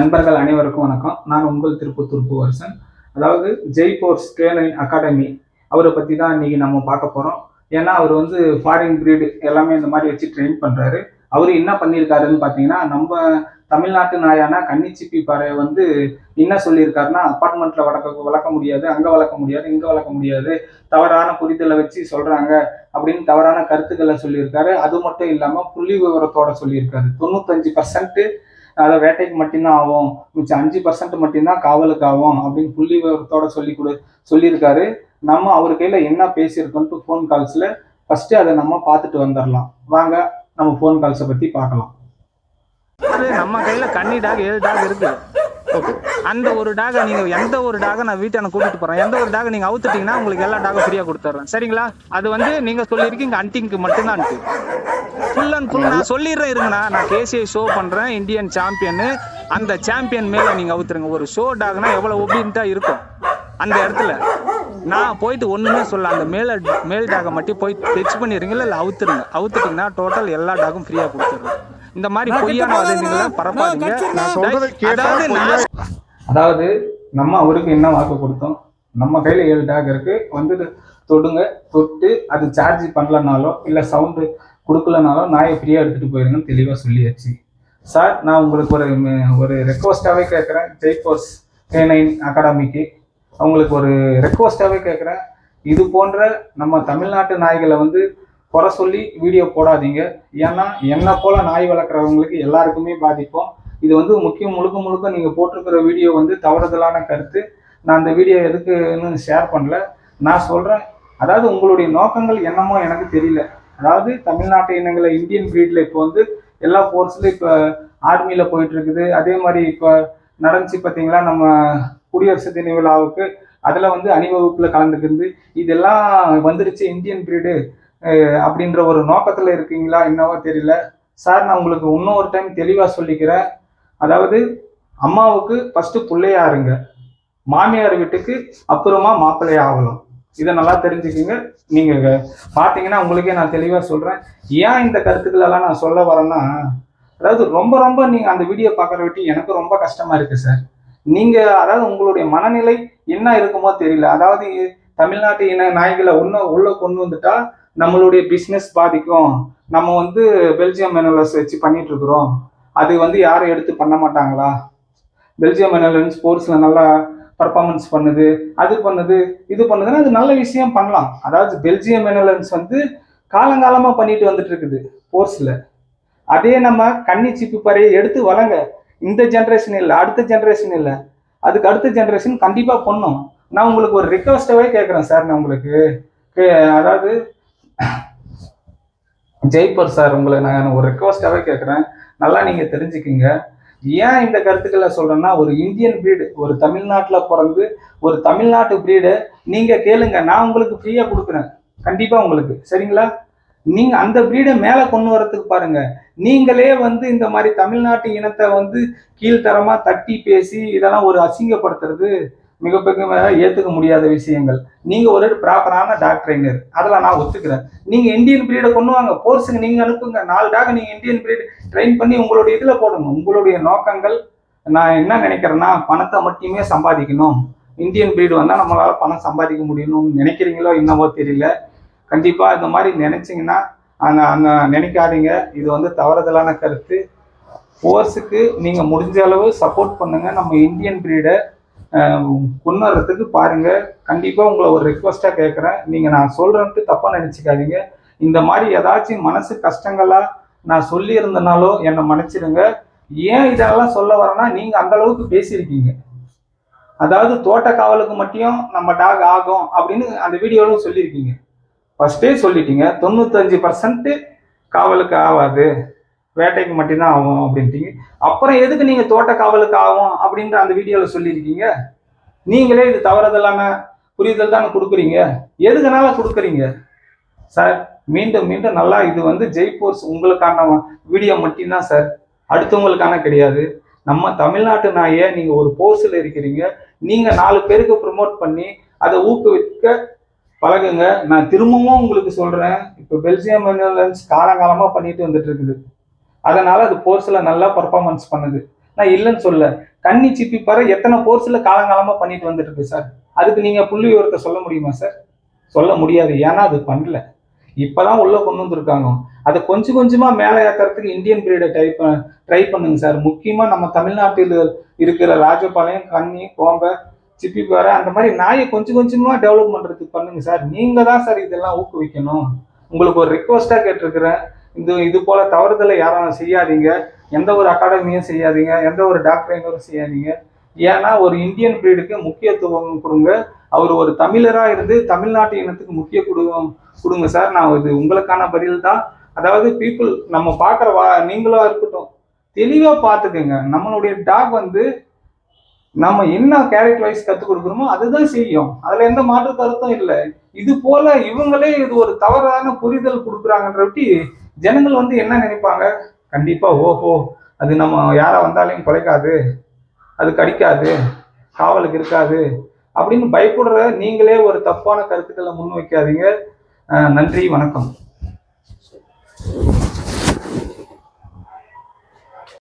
நண்பர்கள் அனைவருக்கும் வணக்கம். நான் உங்கள் திருப்பத்தூர் பூவரசன். அதாவது ஜெய்போர்ஸ் கேனன் அகாடமி அவரை பற்றி தான் இன்னைக்கு நம்ம பார்க்க போகிறோம். ஏன்னா அவர் வந்து ஃபாரின் பிரீடு எல்லாமே இந்த மாதிரி வச்சு ட்ரெயின் பண்ணுறாரு. அவர் என்ன பண்ணியிருக்காருன்னு பார்த்தீங்கன்னா, நம்ம தமிழ்நாட்டு நாயான கன்னிச்சிப்பி பறவை வந்து என்ன சொல்லியிருக்காருன்னா, அப்பார்ட்மெண்ட்டில் வளர்க்க முடியாது, அங்கே வளர்க்க முடியாது, இங்கே வளர்க்க முடியாது, தவறான புரிதலை வச்சு சொல்கிறாங்க அப்படின்னு தவறான கருத்துக்களை சொல்லியிருக்காரு. அது மட்டும் இல்லாமல் புள்ளி விவரத்தோட சொல்லியிருக்காரு. 95% அதை வேட்டைக்கு மட்டும்தான் ஆகும், மிச்சம் 5% மட்டும்தான் காவலுக்கு ஆகும் அப்படின்னு புள்ளி விவரத்தோட சொல்லியிருக்காரு. நம்ம அவர் கையில் என்ன பேசியிருக்கோன்ட்டு ஃபோன் கால்ஸில் ஃபஸ்ட்டு அதை நம்ம பார்த்துட்டு வந்துடலாம். வாங்க நம்ம ஃபோன் கால்ஸை பற்றி பார்க்கலாம். நம்ம கையில் கன்னி டாக் 7 டாக் இருக்குது. ஓகே, அந்த ஒரு டாகை நீங்கள் எந்த ஒரு டாகை நான் வீட்டை கூட்டிகிட்டு போகிறேன், எந்த ஒரு டாகை நீங்கள் அவுத்துட்டிங்கன்னா உங்களுக்கு எல்லா டாகும் ஃப்ரீயாக கொடுத்துட்றேன். சரிங்களா? அது வந்து நீங்கள் சொல்லியிருக்கீங்க ஹண்டிங்க்கு மட்டும்தான். ஃபுல் அண்ட் ஃபுல் நான் சொல்லிடுறேன் இருங்கண்ணா. நான் கேசிஐ ஷோ பண்ணுறேன், இந்தியன் சாம்பியன். அந்த சாம்பியன் மேலே நீங்கள் அவுத்துருங்க. ஒரு ஷோ டாக்னா எவ்வளோ ஒபீனிட்டாக இருக்கும் அந்த இடத்துல. நான் போயிட்டு ஒன்றுமே சொல்ல, அந்த மேல் டாகை மட்டும் போய் டச் பண்ணிடுறீங்களா இல்லை அவுத்துட்டிங்கன்னா டோட்டல் எல்லா டாகும் ஃப்ரீயாக கொடுத்துட்றேன். இந்த மாதிரி பொய்யான வதந்திகளை பரப்பாதீங்க. அதாவது நம்ம அவருக்கு என்ன வாக்கு கொடுத்தோம், நம்ம கையில் 7 டாக் இருக்கு, வந்து தொடுங்க, தொட்டு அது சார்ஜ் பண்ணலனாலோ இல்லை சவுண்டு கொடுக்கலனாலோ நாயை ஃப்ரீயாக எடுத்துகிட்டு போயிருங்கன்னு தெளிவாக சொல்லியாச்சு. சார், நான் உங்களுக்கு ஒரு ரெக்வஸ்டாகவே கேட்குறேன். ஜெய்போர்ஸ் கேனைன் அகாடமிக்கு அவங்களுக்கு ஒரு ரெக்வஸ்டாகவே கேட்குறேன். இது போன்ற நம்ம தமிழ்நாட்டு நாய்களை வந்து குறை சொல்லி வீடியோ போடாதீங்க. ஏன்னா என்னை போல நாய் வளர்க்குறவங்களுக்கு எல்லாருக்குமே பாதிப்போம். இது வந்து முழுக்க நீங்கள் போட்டிருக்கிற வீடியோ வந்து தவறுதலான கருத்து. நான் அந்த வீடியோ எதுக்குன்னு ஷேர் பண்ணல. நான் சொல்கிறேன், அதாவது உங்களுடைய நோக்கங்கள் என்னமோ எனக்கு தெரியல. அதாவது தமிழ்நாட்டு இனங்களை இந்தியன் பிரீடில் இப்போ வந்து எல்லா ஃபோர்ஸ்லையும் இப்போ ஆர்மியில் போயிட்டுருக்குது. அதே மாதிரி இப்போ நடந்துச்சு பார்த்தீங்களா, நம்ம குடியரசு தின விழாவுக்கு அதில் வந்து அணிவகுப்பில் கலந்துக்கிறது. இதெல்லாம் வந்துருச்சு இந்தியன் பிரீடு அப்படின்ற ஒரு நோக்கத்தில் இருக்கீங்களா என்னவோ தெரியல. சார், நான் உங்களுக்கு இன்னொரு டைம் தெளிவாக சொல்லிக்கிறேன். அதாவது அம்மாவுக்கு ஃபஸ்ட்டு பிள்ளையாருங்க, மாமியார் வீட்டுக்கு அப்புறமா மாப்பிள்ளையா ஆகலாம். இதை நல்லா தெரிஞ்சுக்கிங்க. நீங்கள் பார்த்தீங்கன்னா உங்களுக்கே நான் தெளிவாக சொல்கிறேன். ஏன் இந்த கருத்துக்களெல்லாம் நான் சொல்ல வரேன்னா, அதாவது ரொம்ப நீங்கள் அந்த வீடியோ பார்க்குற விட்டு எனக்கு ரொம்ப கஷ்டமாக இருக்குது சார். நீங்கள் அதாவது உங்களுடைய மனநிலை என்ன இருக்குமோ தெரியல. அதாவது தமிழ்நாட்டு இன நாய்களை உள்ள கொண்டு வந்துட்டா நம்மளுடைய பிஸ்னஸ் பாதிக்கும், நம்ம வந்து பெல்ஜியம் மெனலஸ் வச்சு பண்ணிட்டு இருக்கிறோம், அது வந்து யாரும் எடுத்து பண்ண மாட்டாங்களா, பெல்ஜியம் மெனலன்ஸ் ஸ்போர்ட்ஸில் நல்லா பர்ஃபார்மன்ஸ் பண்ணுது, அது பண்ணுது, இது பண்ணுதுன்னா அது நல்ல விஷயம் பண்ணலாம். அதாவது பெல்ஜியம் மெனலன்ஸ் வந்து காலங்காலமாக பண்ணிட்டு வந்துட்டு இருக்குது ஸ்போர்ட்ஸில். அதே நம்ம கன்னிச்சிப்பி பறையை எடுத்து வளங்க. இந்த ஜென்ரேஷன் இல்லை, அடுத்த ஜென்ரேஷன் இல்லை, அதுக்கு அடுத்த ஜென்ரேஷன் கண்டிப்பாக பண்ணும். நான் உங்களுக்கு ஒரு ரிக்வஸ்டாகவே கேட்குறேன் சார். நான் உங்களுக்கு அதாவது ஜெய்பர் சார், உங்களை நான் ஒரு ரெக்வஸ்டாகவே கேட்குறேன். நல்லா நீங்கள் தெரிஞ்சுக்கிங்க. ஏன் இந்த கருத்துக்களை சொல்கிறேன்னா, ஒரு இந்தியன் பிரீடு, ஒரு தமிழ்நாட்டில் பிறந்து ஒரு தமிழ்நாட்டு பிரீடை நீங்கள் கேளுங்க, நான் உங்களுக்கு ஃப்ரீயாக கொடுக்குறேன் கண்டிப்பாக உங்களுக்கு. சரிங்களா? நீங்கள் அந்த பிரீடை மேலே கொண்டு வரத்துக்கு பாருங்கள். நீங்களே வந்து இந்த மாதிரி தமிழ்நாட்டு இனத்தை வந்து கீழ்த்தரமாக தட்டி பேசி இதெல்லாம் ஒரு அசிங்கப்படுத்துறது மிகப்பெரிய ஏற்றுக்க முடியாத விஷயங்கள். நீங்கள் ஒரு ப்ராப்பரான டாக் ட்ரைனர், அதெல்லாம் நான் ஒத்துக்கிறேன். நீங்கள் இந்தியன் பிரீடை கொண்டு வாங்க, போர்ஸுங்க நீங்கள் அனுப்புங்க. 4 டாக் நீங்கள் இந்தியன் பிரீடு ட்ரெயின் பண்ணி உங்களுடைய இதில் போடுங்க. உங்களுடைய நோக்கங்கள் நான் என்ன நினைக்கிறேன்னா, பணத்தை மட்டுமே சம்பாதிக்கணும், இந்தியன் பிரீடு வந்தால் நம்மளால் பணம் சம்பாதிக்க முடியணும்னு நினைக்கிறீங்களோ என்னவோ தெரியல. கண்டிப்பாக இந்த மாதிரி நினைச்சிங்கன்னா அங்கே நினைக்காதீங்க. இது வந்து தவறுதலான கருத்து. ஃபோர்ஸுக்கு நீங்கள் முடிஞ்ச அளவு சப்போர்ட் பண்ணுங்கள். நம்ம இந்தியன் பிரீடை கொண்டு வர்றதுக்கு பாருங்கள். கண்டிப்பாக உங்களை ஒரு ரெக்வஸ்ட்டாக கேட்குறேன். நீங்கள் நான் சொல்கிறேன்ட்டு தப்பாக நினச்சிக்காதீங்க. இந்த மாதிரி ஏதாச்சும் மனசு கஷ்டங்களாக நான் சொல்லியிருந்தனாலோ என்னை மன்னிச்சிடுங்க. ஏன் இதெல்லாம் சொல்ல வரேன்னா, நீங்கள் அந்த அளவுக்கு பேசியிருக்கீங்க. அதாவது தோட்ட காவலுக்கு மட்டும் நம்ம டாக் ஆகும் அப்படின்னு அந்த வீடியோவில் சொல்லியிருக்கீங்க. ஃபஸ்ட்டே சொல்லிட்டீங்க 95% காவலுக்கு ஆகாது, வேட்டைக்கு மட்டும்தான் ஆகும் அப்படின்ட்டீங்க. அப்புறம் எதுக்கு நீங்கள் தோட்ட காவலுக்கு ஆகும் அப்படின்ற அந்த வீடியோவில் சொல்லியிருக்கீங்க? நீங்களே இது தவறுதலான புரிதல் தானே கொடுக்குறீங்க. எதுக்குனால கொடுக்குறீங்க சார்? மீண்டும் நல்லா, இது வந்து ஜெய்போர்ஸ் உங்களுக்கான வீடியோ மட்டும்தான் சார், அடுத்தவங்களுக்கான கிடையாது. நம்ம தமிழ்நாட்டு நாயை நீங்கள் ஒரு போர்ஸில் இருக்கிறீங்க, நீங்கள் 4 பேருக்கு ப்ரமோட் பண்ணி அதை ஊக்குவிக்க பழகுங்க. நான் திரும்பவும் உங்களுக்கு சொல்கிறேன், இப்போ பெல்ஜியம் மெனலன்ஸ் காலங்காலமாக பண்ணிட்டு வந்துட்டு இருக்குது. அதனால அது போர்ஸில் நல்லா பர்ஃபார்மன்ஸ் பண்ணுது. நான் இல்லைன்னு சொல்ல. கன்னி சிப்பி பறை எத்தனை கோர்ஸ்ல காலங்காலமா பண்ணிட்டு வந்துட்டு இருக்கு சார். அதுக்கு நீங்க புள்ளி விவரத்தை சொல்ல முடியுமா சார்? சொல்ல முடியாது. ஏன்னா அது பண்ணல. இப்பதான் உள்ள கொண்டு வந்திருக்காங்க. அதை கொஞ்சம் கொஞ்சமா மேலே ஏத்துறதுக்கு இந்தியன் பிரீடை ட்ரை பண்ணுங்க சார். முக்கியமா நம்ம தமிழ்நாட்டில் இருக்கிற ராஜபாளையம், கன்னி, கோம்பை, சிப்பி பாறை அந்த மாதிரி நாயை கொஞ்சம் கொஞ்சமா டெவலப் பண்றதுக்கு பண்ணுங்க சார். நீங்க தான் சார் இதெல்லாம் ஊக்குவிக்கணும். உங்களுக்கு ஒரு ரிக்வஸ்டா கேட்டிருக்கிறேன். இது போல தவறுதலை யாரும் செய்யாதீங்க. எந்த ஒரு அகாடமியும் செய்யாதீங்க, எந்த ஒரு டாக்டரையும் செய்யாதீங்க. ஏன்னா ஒரு இந்தியன் பிரீடுக்கு முக்கியத்துவம் கொடுங்க. அவர் ஒரு தமிழரா இருந்து தமிழ்நாட்டு இனத்துக்கு கொடுங்க சார். நான் இது உங்களுக்கான பதில் தான். அதாவது பீப்புள் நம்ம பார்க்குற நீங்களா இருக்கட்டும், தெளிவா பார்த்துக்கோங்க. நம்மளுடைய டாக் வந்து நம்ம என்ன கேரக்டர் வைஸ் கற்றுக் கொடுக்குறோமோ அதுதான் செய்யும். அதுல எந்த மாற்று கருத்தும் இல்லை. இது போல இவங்களே இது ஒரு தவறான புரிதல் கொடுக்குறாங்கன்றபடி ஜனங்கள் வந்து என்ன நினைப்பாங்க, கண்டிப்பா ஓஹோ அது நம்ம யாரா வந்தாலையும் குலைக்காது, அது கடிக்காது, காவலுக்கு இருக்காது அப்படின்னு பயப்படுற நீங்களே ஒரு தப்பான கருத்துக்களை முன் வைக்காதீங்க. நன்றி, வணக்கம்.